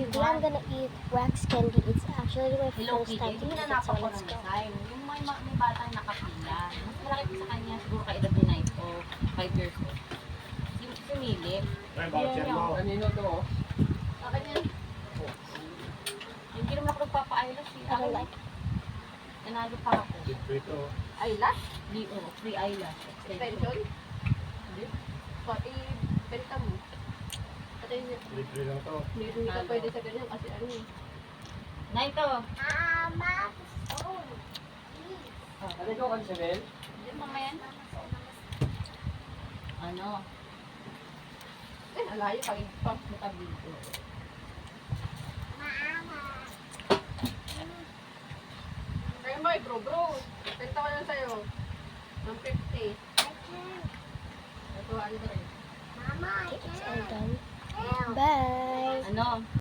Today I'm gonna eat wax candy. It's actually my Hello first Kitty. time to Ito eat it, so hinanapan ko let's ng go. design. Yung may batang nakapila. Mas malaki pa sa kanya. Siguro ka-edad ni Night o 5 years old. Si Milip. May voucher mo. Kanino to? Akin yan. Hindi naman ako nagpapa-eyelash. I don't like it. Nanalo pa ako. Dito. Eyelash? Di, free eyelash. Extension? Hindi. Pati, benta mo. Pati, Libre lang to. hindi ka pwede sa ganyan kasi ano eh. Night to. Ano ito, Ansabel? Hindi mamaya yan. Ano? Eh, alayo pag Pag matabi ko. Kaya mo eh, bro. Benta ko lang sa'yo. Ng 50. Ito, ano rin. It's all done. Bye! Ano?